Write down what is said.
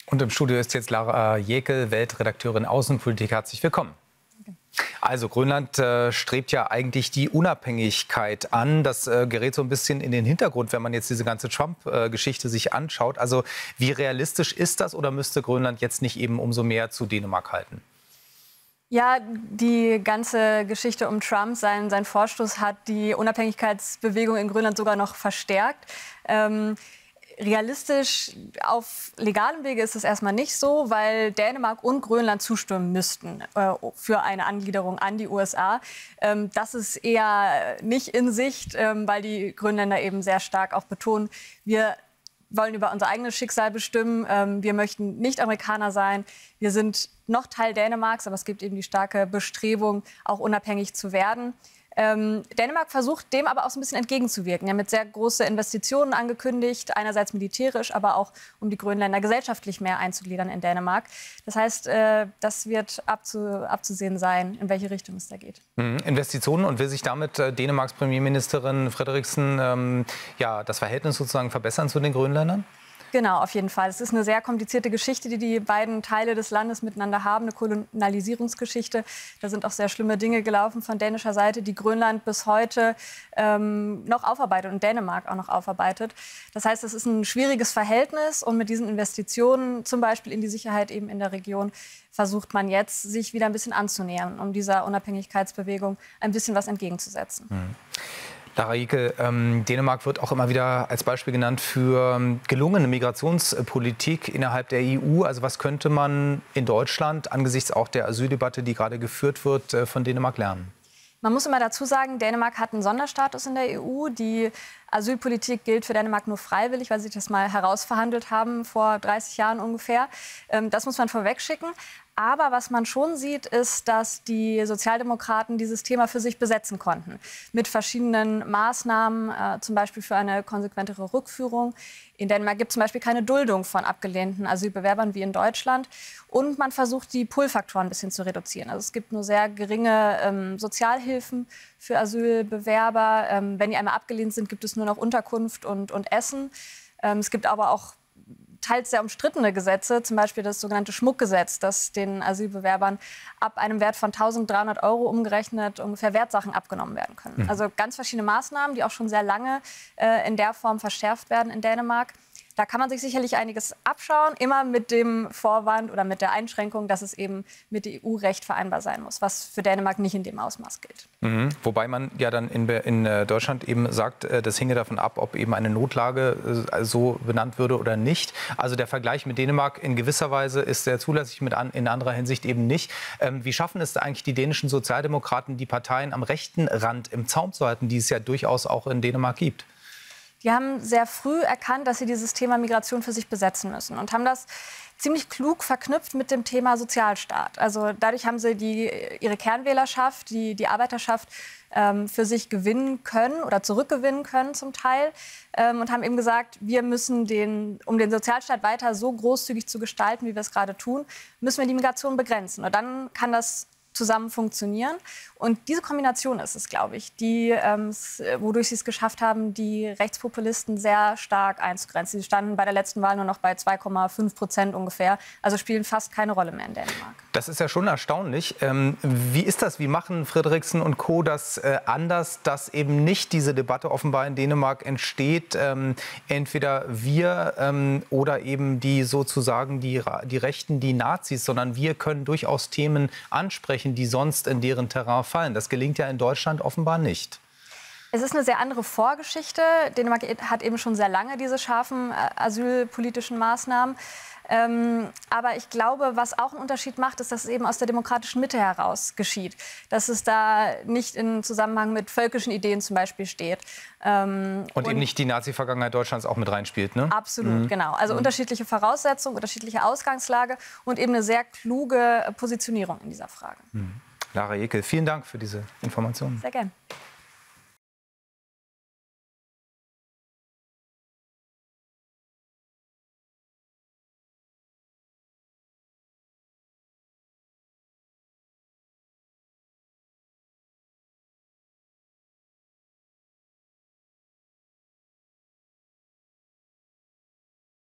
Und im Studio ist jetzt Lara Jekel, Weltredakteurin Außenpolitik. Herzlich willkommen. Also Grönland strebt ja eigentlich die Unabhängigkeit an. Das gerät so ein bisschen in den Hintergrund, wenn man jetzt diese ganze Trump-Geschichte sich anschaut. Also wie realistisch ist das oder müsste Grönland jetzt nicht eben umso mehr zu Dänemark halten? Ja, die ganze Geschichte um Trump, sein Vorstoß hat die Unabhängigkeitsbewegung in Grönland sogar noch verstärkt. Realistisch auf legalem Wege ist es erstmal nicht so, weil Dänemark und Grönland zustimmen müssten für eine Angliederung an die USA. Das ist eher nicht in Sicht, weil die Grönländer eben sehr stark auch betonen, wir wollen über unser eigenes Schicksal bestimmen. Wir möchten nicht Amerikaner sein. Wir sind noch Teil Dänemarks, aber es gibt eben die starke Bestrebung, auch unabhängig zu werden. Dänemark versucht dem aber auch so ein bisschen entgegenzuwirken. Er hat mit sehr große Investitionen angekündigt, einerseits militärisch, aber auch um die Grönländer gesellschaftlich mehr einzugliedern in Dänemark. Das heißt, das wird abzusehen sein, in welche Richtung es da geht. Investitionen, und will sich damit Dänemarks Premierministerin Frederiksen ja, das Verhältnis sozusagen verbessern zu den Grönländern? Genau, auf jeden Fall. Es ist eine sehr komplizierte Geschichte, die die beiden Teile des Landes miteinander haben, eine Kolonialisierungsgeschichte. Da sind auch sehr schlimme Dinge gelaufen von dänischer Seite, die Grönland bis heute noch aufarbeitet und Dänemark auch noch aufarbeitet. Das heißt, es ist ein schwieriges Verhältnis und mit diesen Investitionen, zum Beispiel in die Sicherheit eben in der Region, versucht man jetzt, sich wieder ein bisschen anzunähern, um dieser Unabhängigkeitsbewegung ein bisschen was entgegenzusetzen. Lara Jekel, Dänemark wird auch immer wieder als Beispiel genannt für gelungene Migrationspolitik innerhalb der EU. Also was könnte man in Deutschland angesichts auch der Asyldebatte, die gerade geführt wird, von Dänemark lernen? Man muss immer dazu sagen, Dänemark hat einen Sonderstatus in der EU. Die Asylpolitik gilt für Dänemark nur freiwillig, weil sie das mal herausverhandelt haben, vor 30 Jahren ungefähr. Das muss man vorweg schicken. Aber was man schon sieht, ist, dass die Sozialdemokraten dieses Thema für sich besetzen konnten. Mit verschiedenen Maßnahmen, zum Beispiel für eine konsequentere Rückführung. In Dänemark gibt es zum Beispiel keine Duldung von abgelehnten Asylbewerbern wie in Deutschland. Und man versucht, die Pull-Faktoren ein bisschen zu reduzieren. Also es gibt nur sehr geringe Sozialhilfen für Asylbewerber. Wenn die einmal abgelehnt sind, gibt es nur noch Unterkunft und Essen. Es gibt aber auch teils sehr umstrittene Gesetze, zum Beispiel das sogenannte Schmuckgesetz, das den Asylbewerbern ab einem Wert von 1.300 € umgerechnet ungefähr Wertsachen abgenommen werden können. Also ganz verschiedene Maßnahmen, die auch schon sehr lange in der Form verschärft werden in Dänemark. Da kann man sich sicherlich einiges abschauen, immer mit dem Vorwand oder mit der Einschränkung, dass es eben mit dem EU-Recht vereinbar sein muss, was für Dänemark nicht in dem Ausmaß gilt. Wobei man ja dann in Deutschland eben sagt, das hinge davon ab, ob eben eine Notlage so benannt würde oder nicht. Also der Vergleich mit Dänemark in gewisser Weise ist sehr zulässig, in anderer Hinsicht eben nicht. Wie schaffen es eigentlich die dänischen Sozialdemokraten, die Parteien am rechten Rand im Zaum zu halten, die es ja durchaus auch in Dänemark gibt? Die haben sehr früh erkannt, dass sie dieses Thema Migration für sich besetzen müssen und haben das ziemlich klug verknüpft mit dem Thema Sozialstaat. Also dadurch haben sie ihre Kernwählerschaft, die Arbeiterschaft für sich gewinnen können oder zurückgewinnen können zum Teil und haben eben gesagt, wir müssen um den Sozialstaat weiter so großzügig zu gestalten, wie wir es gerade tun, müssen wir die Migration begrenzen. Und dann kann das zusammen funktionieren. Und diese Kombination ist es, glaube ich, wodurch sie es geschafft haben, die Rechtspopulisten sehr stark einzugrenzen. Sie standen bei der letzten Wahl nur noch bei 2,5% ungefähr, also spielen fast keine Rolle mehr in Dänemark. Das ist ja schon erstaunlich. Wie ist das? Wie machen Frederiksen und Co. das anders, dass eben nicht diese Debatte offenbar in Dänemark entsteht? Entweder wir oder eben die sozusagen die Rechten, die Nazis, sondern wir können durchaus Themen ansprechen, die sonst in deren Terrain fallen. Das gelingt ja in Deutschland offenbar nicht. Es ist eine sehr andere Vorgeschichte. Dänemark hat eben schon sehr lange diese scharfen asylpolitischen Maßnahmen. Aber ich glaube, was auch einen Unterschied macht, ist, dass es eben aus der demokratischen Mitte heraus geschieht. Dass es da nicht in Zusammenhang mit völkischen Ideen zum Beispiel steht. Und eben nicht die Nazi-Vergangenheit Deutschlands auch mit reinspielt, ne? Absolut, genau. Also unterschiedliche Voraussetzungen, unterschiedliche Ausgangslage und eben eine sehr kluge Positionierung in dieser Frage. Lara Jekel, vielen Dank für diese Informationen. Sehr gern.